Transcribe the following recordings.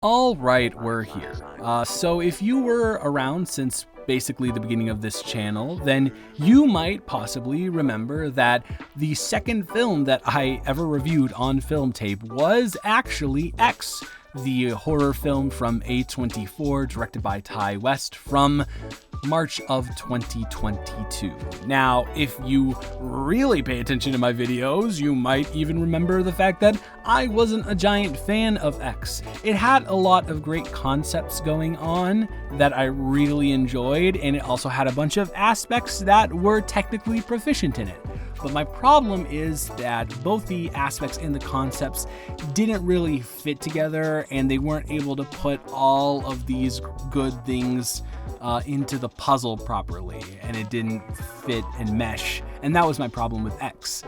All right, we're here. So if you were around since basically the beginning of this channel, then you might possibly remember that the second film that I ever reviewed on film tape was actually X, the horror film from A24, directed by Ty West from March of 2022. Now, if you really pay attention to my videos, you might even remember the fact that I wasn't a giant fan of X. It had a lot of great concepts going on that I really enjoyed, and it also had a bunch of aspects that were technically proficient in it. But my problem is that both the aspects and the concepts didn't really fit together, and they weren't able to put all of these good things into the puzzle properly, and it didn't fit and mesh. And that was my problem with X.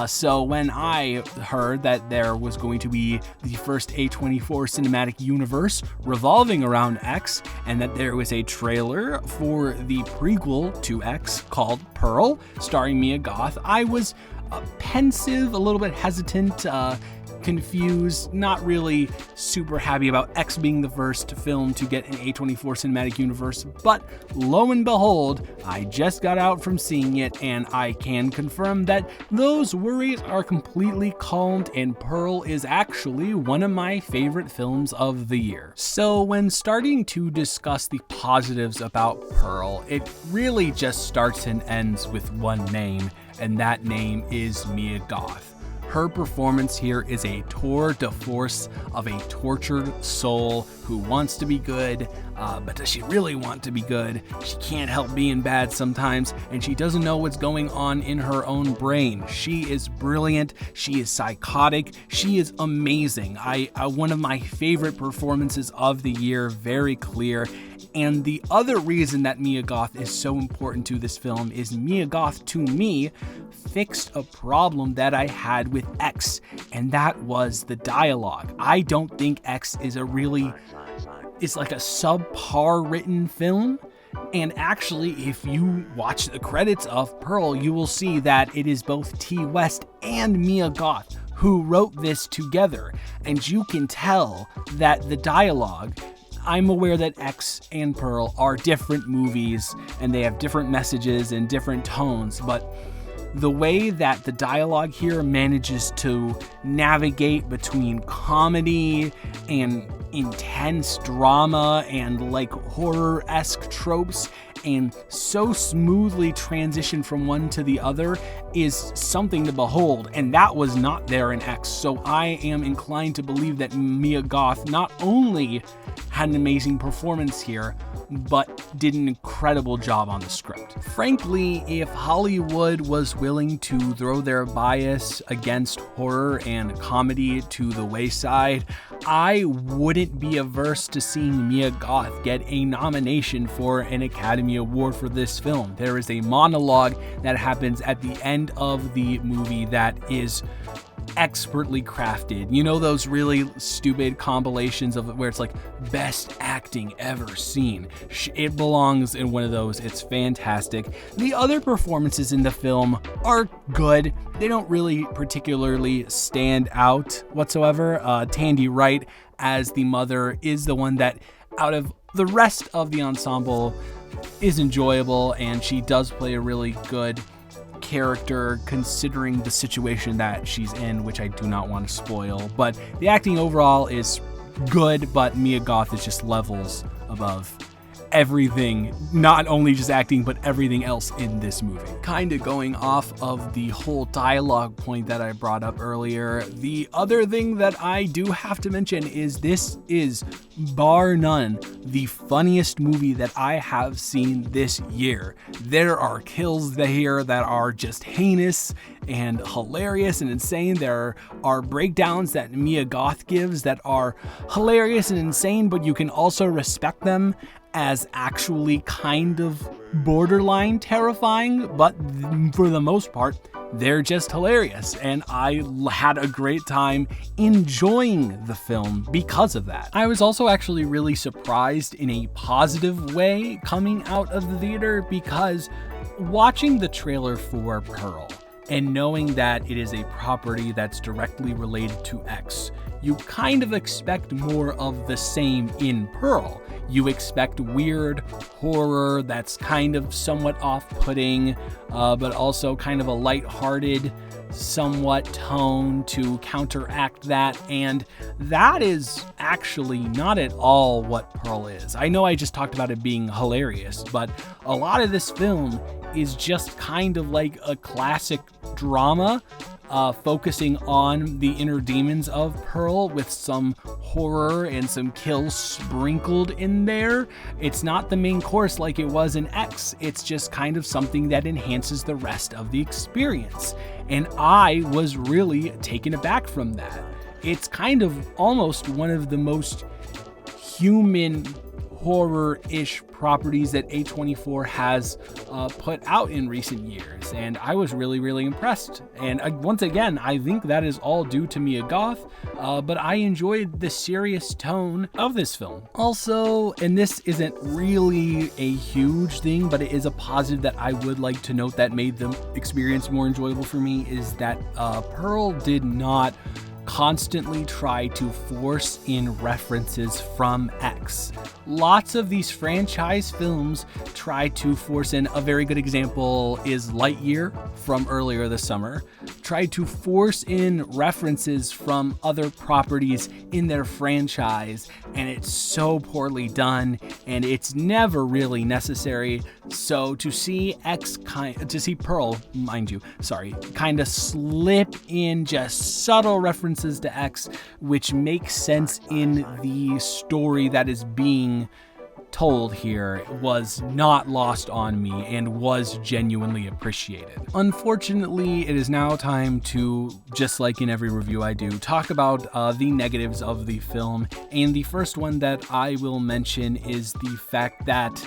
So when I heard that there was going to be the first A24 cinematic universe revolving around X, and that there was a trailer for the prequel to X called Pearl, starring Mia Goth, I was pensive, a little bit hesitant, confused, not really super happy about X being the first film to get an A24 cinematic universe, but lo and behold, I just got out from seeing it, and I can confirm that those worries are completely calmed, and Pearl is actually one of my favorite films of the year. So when starting to discuss the positives about Pearl, it really just starts and ends with one name, and that name is Mia Goth. Her performance here is a tour de force of a tortured soul who wants to be good, but does she really want to be good? She can't help being bad sometimes, and she doesn't know what's going on in her own brain. She is brilliant, she is psychotic, she is amazing. One of my favorite performances of the year, very clear. And the other reason that Mia Goth is so important to this film is Mia Goth, to me, fixed a problem that I had with X, and that was the dialogue. I don't think X is like a subpar written film. And actually, if you watch the credits of Pearl, you will see that it is both T. West and Mia Goth who wrote this together. And you can tell that the dialogue, I'm aware that X and Pearl are different movies and they have different messages and different tones, but the way that the dialogue here manages to navigate between comedy and intense drama and like horror-esque tropes and so smoothly transition from one to the other is something to behold, and that was not there in X. So I am inclined to believe that Mia Goth not only had an amazing performance here, but did an incredible job on the script. Frankly, if Hollywood was willing to throw their bias against horror and comedy to the wayside, I wouldn't be averse to seeing Mia Goth get a nomination for an Academy Award for this film. There is a monologue that happens at the end of the movie that is expertly crafted. You know those really stupid compilations of where it's like best acting ever seen? It belongs in one of those. It's fantastic. The other performances in the film are good. They don't really particularly stand out whatsoever. Tandy Wright as the mother is the one that, out of the rest of the ensemble, is enjoyable, and she does play a really good character considering the situation that she's in, which I do not want to spoil. But the acting overall is good, but Mia Goth is just levels above everything, not only just acting, but everything else in this movie. Kind of going off of the whole dialogue point that I brought up earlier, the other thing that I do have to mention is this is, bar none, the funniest movie that I have seen this year. There are kills here that are just heinous and hilarious and insane. There are breakdowns that Mia Goth gives that are hilarious and insane, but you can also respect them as actually kind of borderline terrifying, but for the most part, they're just hilarious, and I had a great time enjoying the film because of that. I was also actually really surprised in a positive way coming out of the theater, because watching the trailer for Pearl and knowing that it is a property that's directly related to X, you kind of expect more of the same in Pearl. You expect weird horror that's kind of somewhat off-putting, but also kind of a lighthearted, somewhat tone to counteract that, and that is actually not at all what Pearl is. I know I just talked about it being hilarious, but a lot of this film is just kind of like a classic drama, focusing on the inner demons of Pearl with some horror and some kills sprinkled in there. It's not the main course like it was in X. It's just kind of something that enhances the rest of the experience. And I was really taken aback from that. It's kind of almost one of the most human horror-ish properties that A24 has put out in recent years, and I was really impressed. And once again, I think that is all due to Mia Goth, but I enjoyed the serious tone of this film. Also, and this isn't really a huge thing, but it is a positive that I would like to note that made the experience more enjoyable for me, is that Pearl did not constantly try to force in references from X. Lots of these franchise films try to force in. A very good example is Lightyear from earlier this summer. Tried to force in references from other properties in their franchise, and it's so poorly done, and it's never really necessary. So to see Pearl, mind you, kind of slip in just subtle references to X, which makes sense in the story that is being told here, was not lost on me and was genuinely appreciated. Unfortunately, it is now time to, just like in every review I do, talk about the negatives of the film. And the first one that I will mention is the fact that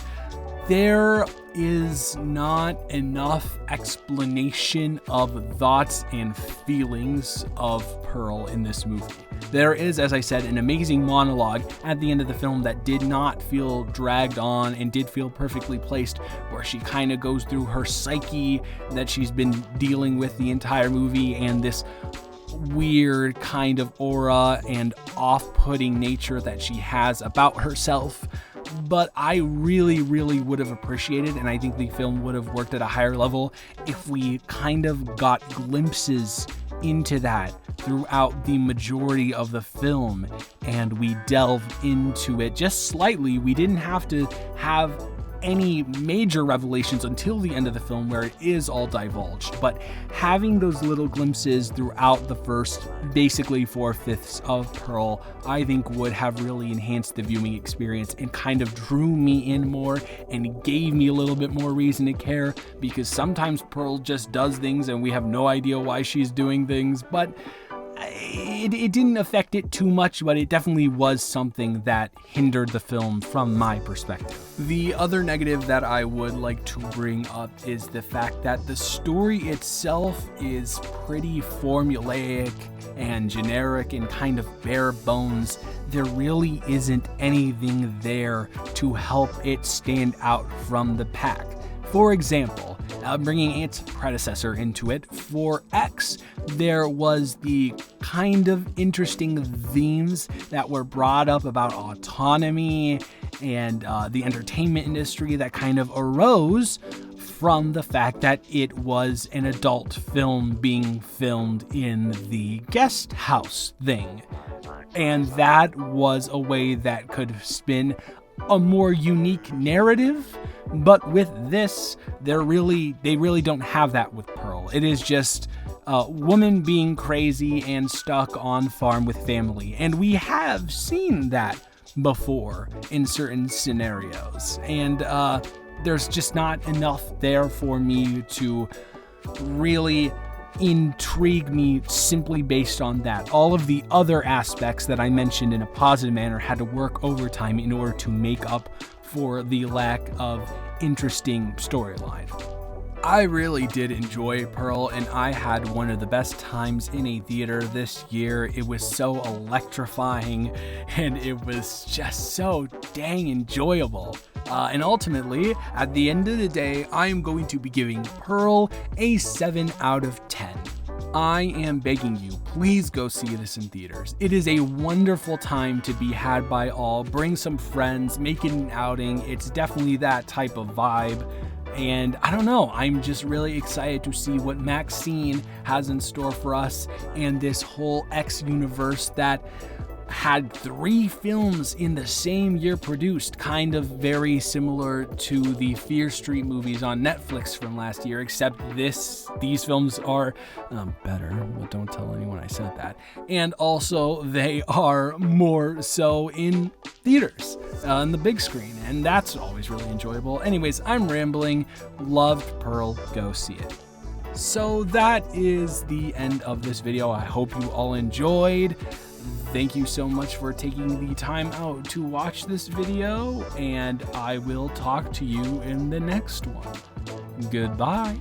there is not enough explanation of thoughts and feelings of Pearl in this movie. There is, as I said, an amazing monologue at the end of the film that did not feel dragged on and did feel perfectly placed, where she kind of goes through her psyche that she's been dealing with the entire movie, and this weird kind of aura and off-putting nature that she has about herself. But I really would have appreciated, and I think the film would have worked at a higher level if we kind of got glimpses into that throughout the majority of the film, and we delved into it just slightly. We didn't have to have any major revelations until the end of the film where it is all divulged, but having those little glimpses throughout the first basically 4/5 of Pearl, I think would have really enhanced the viewing experience and kind of drew me in more and gave me a little bit more reason to care, because sometimes Pearl just does things and we have no idea why she's doing things, but it didn't affect it too much, but it definitely was something that hindered the film from my perspective. The other negative that I would like to bring up is the fact that the story itself is pretty formulaic and generic and kind of bare bones. There really isn't anything there to help it stand out from the pack. For example, bringing its predecessor into it, for X, there was the kind of interesting themes that were brought up about autonomy and the entertainment industry that kind of arose from the fact that it was an adult film being filmed in the guest house thing. And that was a way that could spin a more unique narrative, but with this, they really don't have that with Pearl. It is just a woman being crazy and stuck on farm with family, and we have seen that before in certain scenarios, and there's just not enough there for me to really intrigue me simply based on that. All of the other aspects that I mentioned in a positive manner had to work overtime in order to make up for the lack of interesting storyline. I really did enjoy Pearl, and I had one of the best times in a theater this year. It was so electrifying, and it was just so dang enjoyable. And ultimately, at the end of the day, I am going to be giving Pearl a 7 out of 10. I am begging you, please go see this in theaters. It is a wonderful time to be had by all. Bring some friends, make it an outing. It's definitely that type of vibe. And I don't know, I'm just really excited to see what Maxine has in store for us and this whole X universe that had 3 films in the same year produced, kind of very similar to the Fear Street movies on Netflix from last year, except these films are better, but don't tell anyone I said that. And also they are more so in theaters, on the big screen, and that's always really enjoyable. Anyways, I'm rambling. Loved Pearl, go see it. So that is the end of this video. I hope you all enjoyed. Thank you so much for taking the time out to watch this video, and I will talk to you in the next one. Goodbye.